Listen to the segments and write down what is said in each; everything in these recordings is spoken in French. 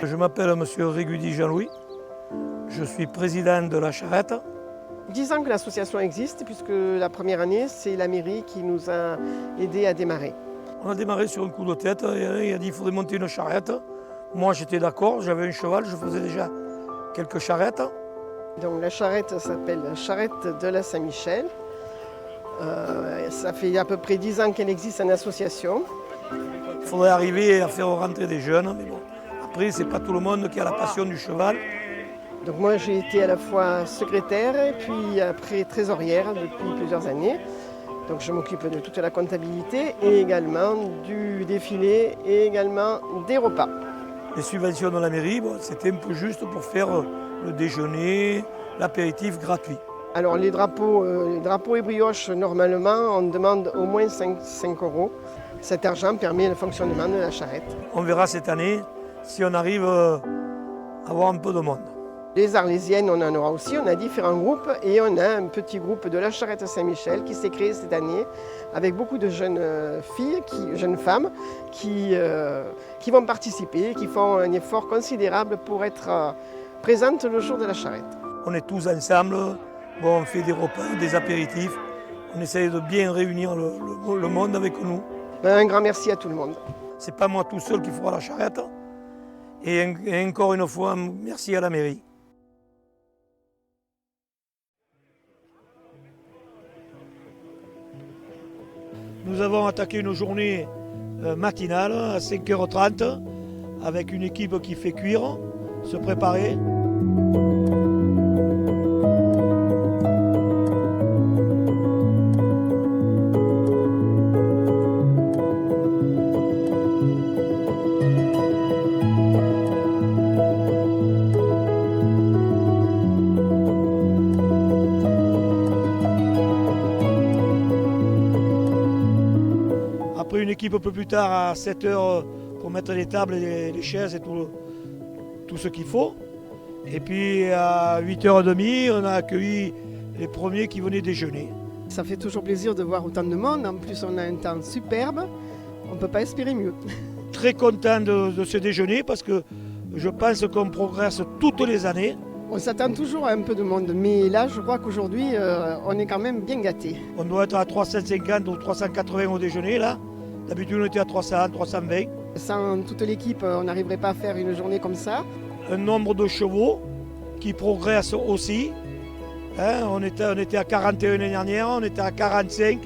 Je m'appelle M. Régudi Jean-Louis, je suis président de la Charrette. 10 ans que l'association existe, puisque la première année, c'est la mairie qui nous a aidés à démarrer. On a démarré sur un coup de tête, il a dit qu'il faudrait monter une charrette. Moi j'étais d'accord, j'avais un cheval, je faisais déjà quelques charrettes. Donc la charrette s'appelle la charrette de la Saint-Michel. Ça fait à peu près 10 ans qu'elle existe en association. Il faudrait arriver à faire rentrer des jeunes, mais bon. Après, c'est pas tout le monde qui a la passion du cheval. Donc moi j'ai été à la fois secrétaire et puis après trésorière depuis plusieurs années. Donc je m'occupe de toute la comptabilité et également du défilé et également des repas. Les subventions de la mairie, bon, c'était un peu juste pour faire le déjeuner, l'apéritif gratuit. Alors les drapeaux et brioches, normalement, on demande au moins 5 €. Cet argent permet le fonctionnement de la charrette. On verra cette année si on arrive à avoir un peu de monde. Les Arlésiennes, on en aura aussi, on a différents groupes et on a un petit groupe de la Charrette Saint-Michel qui s'est créé cette année avec beaucoup de jeunes filles, jeunes femmes qui vont participer, qui font un effort considérable pour être présentes le jour de la charrette. On est tous ensemble, bon, on fait des repas, des apéritifs, on essaye de bien réunir le monde avec nous. Un grand merci à tout le monde. C'est pas moi tout seul qui fera la charrette et encore une fois, merci à la mairie. Nous avons attaqué une journée matinale à 5h30 avec une équipe qui fait cuire, se préparer. Après une équipe un peu plus tard à 7h pour mettre les tables, les chaises et tout ce qu'il faut. Et puis à 8h30, on a accueilli les premiers qui venaient déjeuner. Ça fait toujours plaisir de voir autant de monde. En plus, on a un temps superbe. On ne peut pas espérer mieux. Très content de ce déjeuner parce que je pense qu'on progresse toutes les années. On s'attend toujours à un peu de monde, mais là, je crois qu'aujourd'hui, on est quand même bien gâtés. On doit être à 350 ou 380 au déjeuner là. D'habitude, on était à 300, 320. Sans toute l'équipe, on n'arriverait pas à faire une journée comme ça. Un nombre de chevaux qui progresse aussi. Hein, on était à 41 l'année dernière, on était à 45.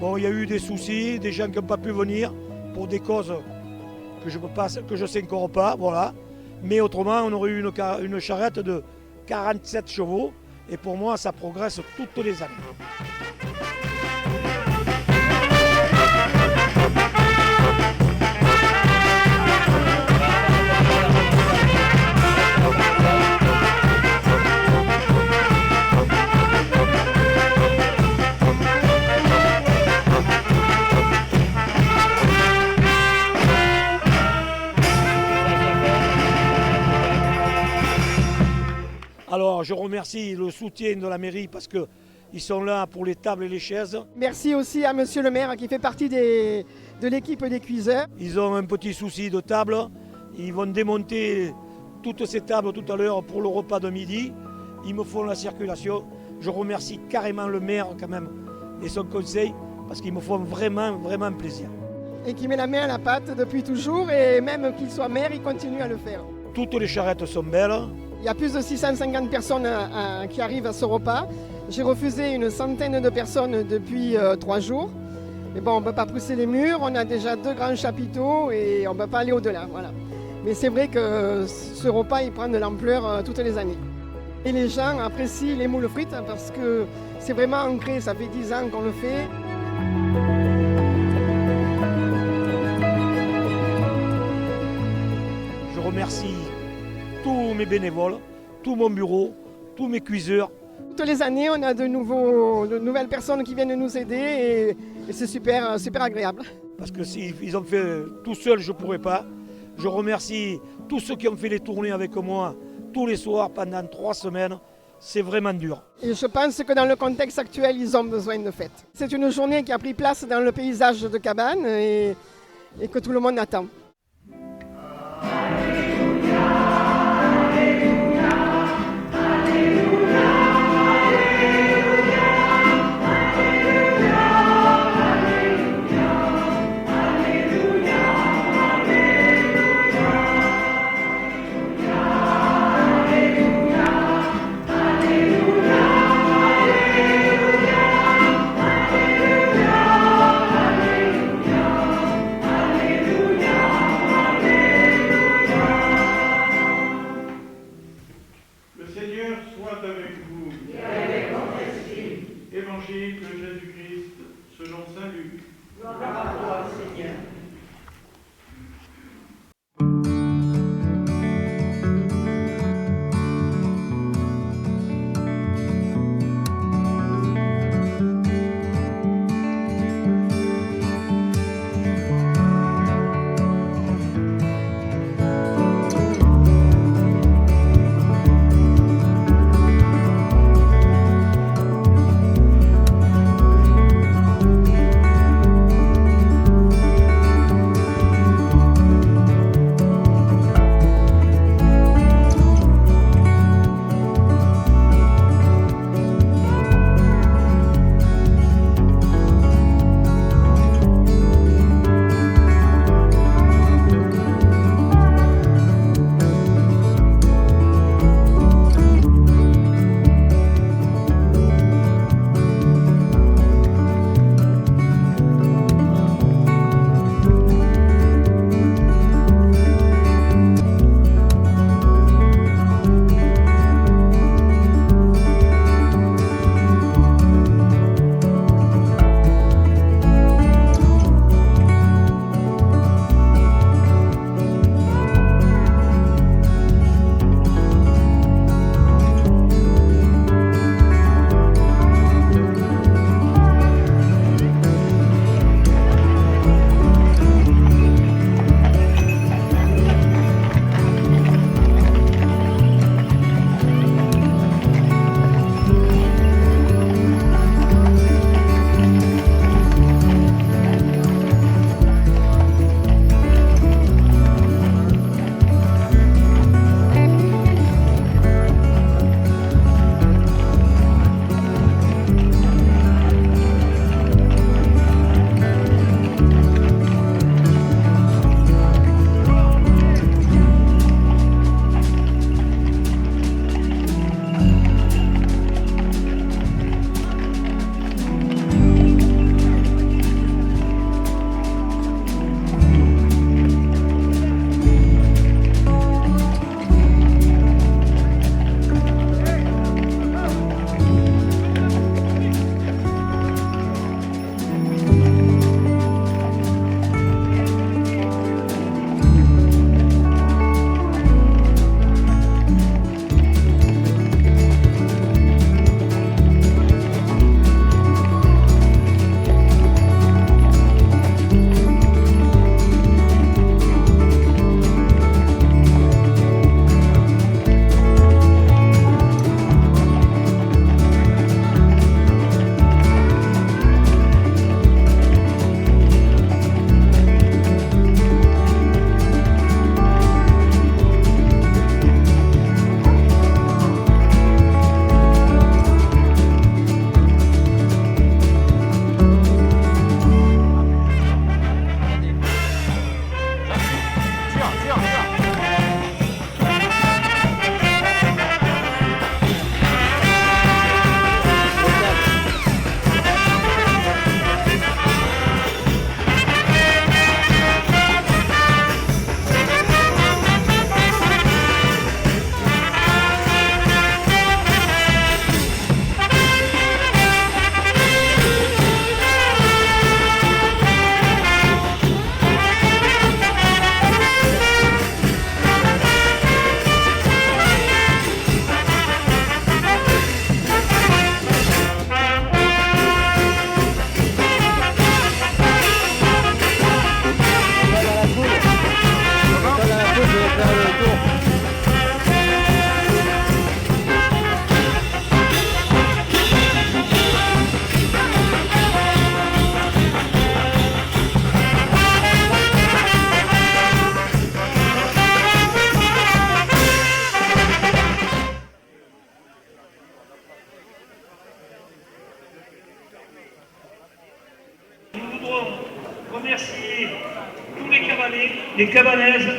Bon, il y a eu des soucis, des gens qui n'ont pas pu venir pour des causes que je sais encore pas, voilà. Mais autrement, on aurait eu une charrette de 47 chevaux. Et pour moi, ça progresse toutes les années. Alors, je remercie le soutien de la mairie parce qu'ils sont là pour les tables et les chaises. Merci aussi à monsieur le maire qui fait partie de l'équipe des cuiseurs. Ils ont un petit souci de table. Ils vont démonter toutes ces tables tout à l'heure pour le repas de midi. Ils me font la circulation. Je remercie carrément le maire quand même et son conseil parce qu'ils me font vraiment plaisir. Et qui met la main à la pâte depuis toujours et même qu'il soit maire, il continue à le faire. Toutes les charrettes sont belles. Il y a plus de 650 personnes qui arrivent à ce repas. J'ai refusé une centaine de personnes depuis 3 jours. Mais bon, on ne peut pas pousser les murs, on a déjà 2 grands chapiteaux et on ne peut pas aller au-delà. Voilà. Mais c'est vrai que ce repas, il prend de l'ampleur toutes les années. Et les gens apprécient les moules frites parce que c'est vraiment ancré, ça fait 10 ans qu'on le fait. Je remercie tous mes bénévoles, tout mon bureau, tous mes cuiseurs. Toutes les années, on a de nouvelles personnes qui viennent nous aider et c'est super agréable. Parce que s'ils ont fait tout seuls, je ne pourrais pas. Je remercie tous ceux qui ont fait les tournées avec moi tous les soirs pendant 3 semaines. C'est vraiment dur. Et je pense que dans le contexte actuel, ils ont besoin de fêtes. C'est une journée qui a pris place dans le paysage de Cabannes et que tout le monde attend. Alléluia. Valais, les Cabanaises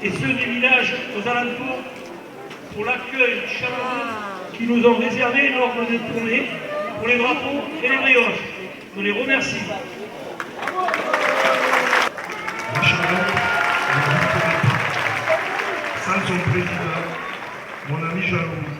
et ceux des villages aux alentours pour l'accueil chaleureux qui nous ont réservé lors de notre tournée pour les drapeaux et les brioches. Je les remercie. La Charente ne resterait pas sans son président, mon ami Jean-Louis.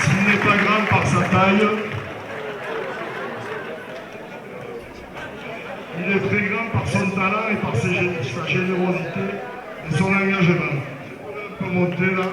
S'il n'est pas grand par sa taille, il est très grand par son talent et par sa générosité et son engagement. On peut monter là.